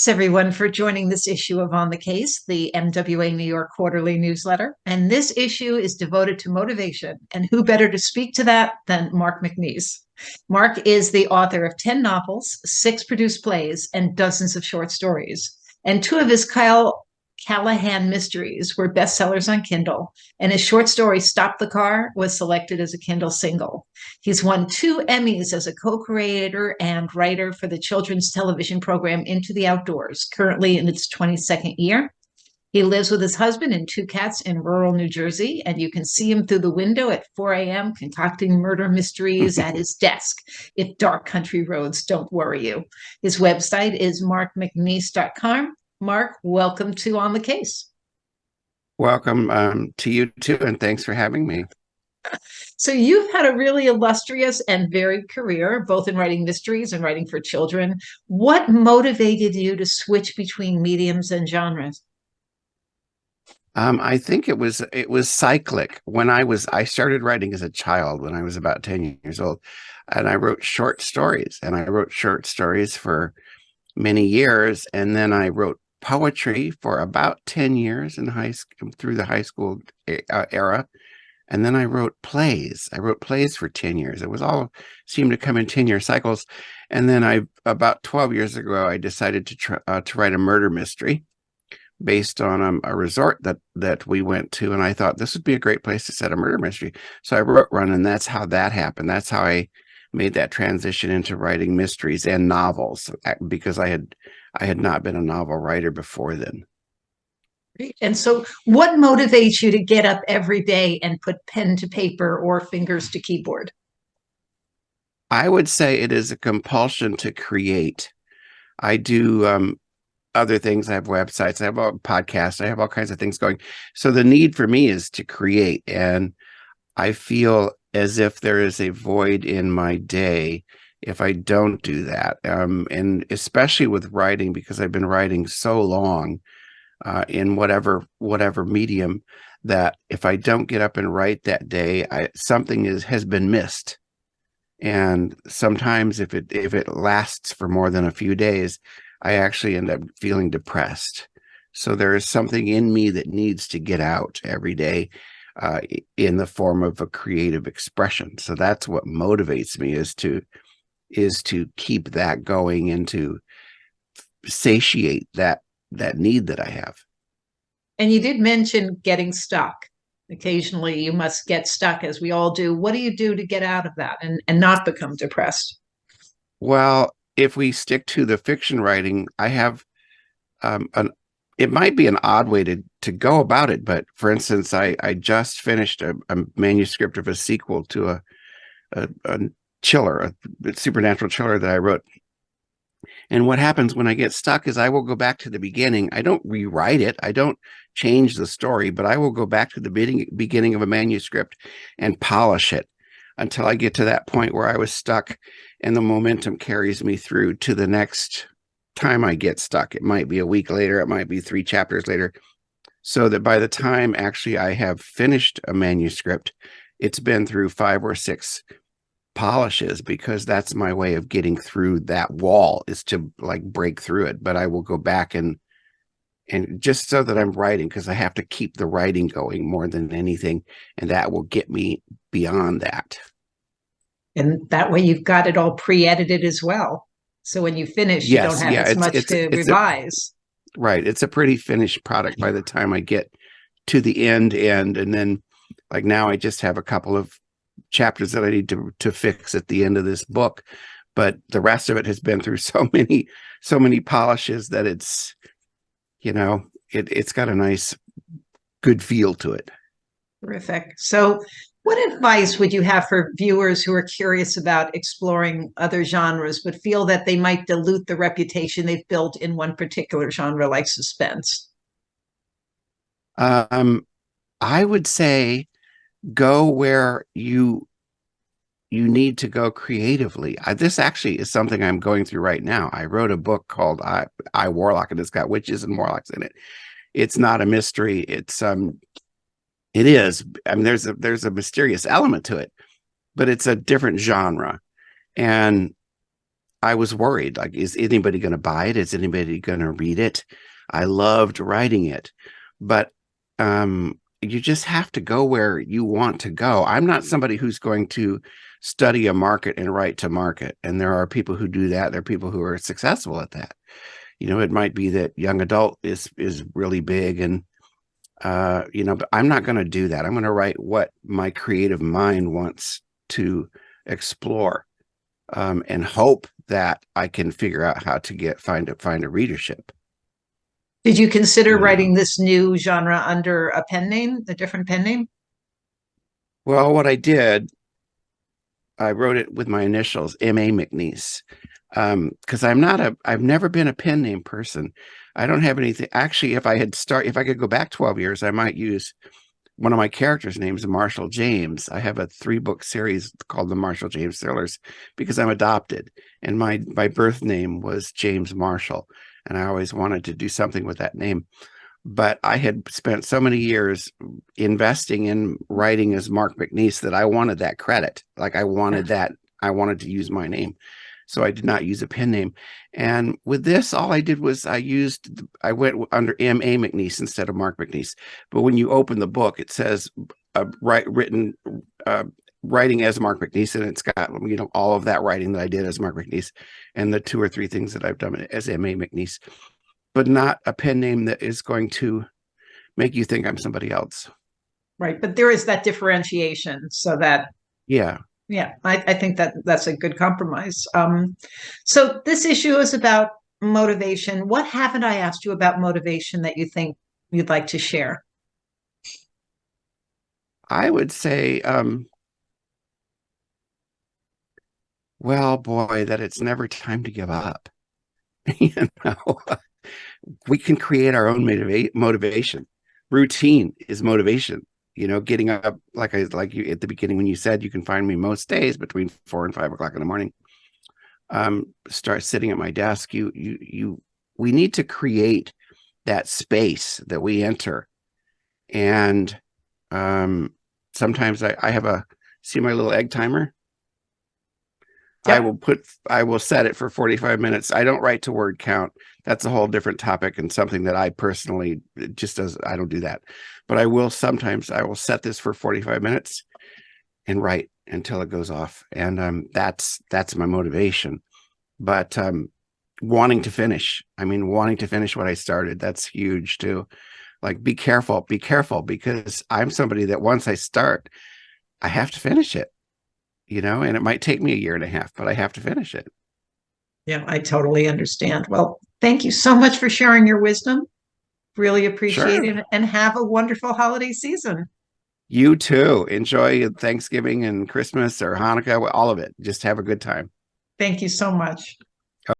everyone, for joining this issue of On the Case, the MWA New York quarterly newsletter. And this issue is devoted to motivation. And who better to speak to that than Mark McNease? Mark is the author of 10 novels, 6 produced plays, and dozens of short stories. And 2 of his Kyle Callahan mysteries were bestsellers on Kindle, and his short story, Stop the Car, was selected as a Kindle single. He's won 2 Emmys as a co-creator and writer for the children's television program Into the Outdoors, currently in its 22nd year. He lives with his husband and 2 cats in rural New Jersey, and you can see him through the window at 4 a.m. concocting murder mysteries at his desk if dark country roads don't worry you. His website is markmcnease.com. Mark, welcome to On the Case. Welcome to you too, and thanks for having me. So you've had a really illustrious and varied career, both in writing mysteries and writing for children. What motivated you to switch between mediums and genres? I think it was cyclic. I started writing as a child when I was about 10 years old, and I wrote short stories, for many years, and then I wrote poetry for about 10 years in through the high school era. And then I wrote plays. I wrote plays for 10 years. It was all seemed to come in 10-year cycles. And then about 12 years ago, I decided to write a murder mystery based on a resort that we went to. And I thought this would be a great place to set a murder mystery. So I wrote one, and that's how that happened. That's how I made that transition into writing mysteries and novels, because I had not been a novel writer before then. And so what motivates you to get up every day and put pen to paper or fingers to keyboard? I would say it is a compulsion to create. I do other things. I have websites, I have a podcast, I have all kinds of things going. So the need for me is to create. And I feel as if there is a void in my day if I don't do that. And especially with writing, because I've been writing so long in whatever medium, that if I don't get up and write that day, something has been missed. And sometimes if it lasts for more than a few days, I actually end up feeling depressed. So there is something in me that needs to get out every day in the form of a creative expression. So that's what motivates me, is to keep that going and to satiate that need that I have. And you did mention getting stuck. Occasionally you must get stuck, as we all do. What do you do to get out of that and not become depressed? Well, if we stick to the fiction writing, I have it might be an odd way to go about it, but for instance, I just finished a manuscript of a sequel to a chiller, a supernatural chiller that I wrote. And what happens when I get stuck is I will go back to the beginning. I don't rewrite it. I don't change the story, but I will go back to the beginning of a manuscript and polish it until I get to that point where I was stuck, and the momentum carries me through to the next time I get stuck. It might be a week later. It might be 3 chapters later. So that by the time actually I have finished a manuscript, it's been through 5 or 6 polishes, because that's my way of getting through that wall, is to like break through it. But I will go back and just so that I'm writing, because I have to keep the writing going more than anything, and that will get me beyond that. And that way you've got it all pre-edited as well. So when you finish, you don't have as much to revise. Right. It's a pretty finished product by the time I get to the end. And then, like, now I just have a couple of chapters that I need to fix at the end of this book, but the rest of it has been through so many polishes that it's got a nice, good feel to it. Terrific. So what advice would you have for viewers who are curious about exploring other genres but feel that they might dilute the reputation they've built in one particular genre, like suspense? I would say go where you need to go creatively. This actually is something I'm going through right now. I wrote a book called I Warlock, and it's got witches and warlocks in it. It's not a mystery. It is. I mean, there's a mysterious element to it, but it's a different genre. And I was worried, like, is anybody going to buy it? Is anybody going to read it? I loved writing it, but you just have to go where you want to go. I'm not somebody who's going to study a market and write to market. And there are people who do that. There are people who are successful at that. It might be that young adult is really big, and but I'm not going to do that. I'm going to write what my creative mind wants to explore, and hope that I can figure out how to find a readership. Did you consider You know, writing this new genre under a pen name, a different pen name? well, what I did, I wrote it with my initials, M.A. McNease, because I've never been a pen name person. I don't have anything. Actually, if I could go back 12 years, I might use one of my characters' names, Marshall James. I have a 3-book series called the Marshall James Thrillers because I'm adopted, and my birth name was James Marshall, and I always wanted to do something with that name. But I had spent so many years investing in writing as Mark McNease that I wanted that credit. Like, I wanted that. I wanted to use my name. So I did not use a pen name. And with this, all I did was I went under M.A. McNease instead of Mark McNease. But when you open the book, it says writing as Mark McNease, and it's got, all of that writing that I did as Mark McNease and the 2 or 3 things that I've done as M.A. McNease, but not a pen name that is going to make you think I'm somebody else. Right. But there is that differentiation so that, Yeah. yeah, I think that that's a good compromise. So this issue is about motivation. What haven't I asked you about motivation that you think you'd like to share? I would say, well, boy, that it's never time to give up. you know, we can create our own motivation. Routine is motivation. Getting up, like you at the beginning when you said you can find me most days between 4 and 5 o'clock in the morning. Start sitting at my desk. We need to create that space that we enter. And sometimes I have see my little egg timer. Yep. I will set it for 45 minutes. I don't write to word count. That's a whole different topic and something that I personally I don't do that. But I will set this for 45 minutes and write until it goes off. And that's my motivation. But wanting to finish what I started, that's huge too. Like, be careful, because I'm somebody that once I start, I have to finish it. And it might take me 1.5 years, but I have to finish it. Yeah, I totally understand. Well, thank you so much for sharing your wisdom. Really appreciate Sure. it, and have a wonderful holiday season. You too. Enjoy Thanksgiving and Christmas or Hanukkah, all of it. Just have a good time. Thank you so much.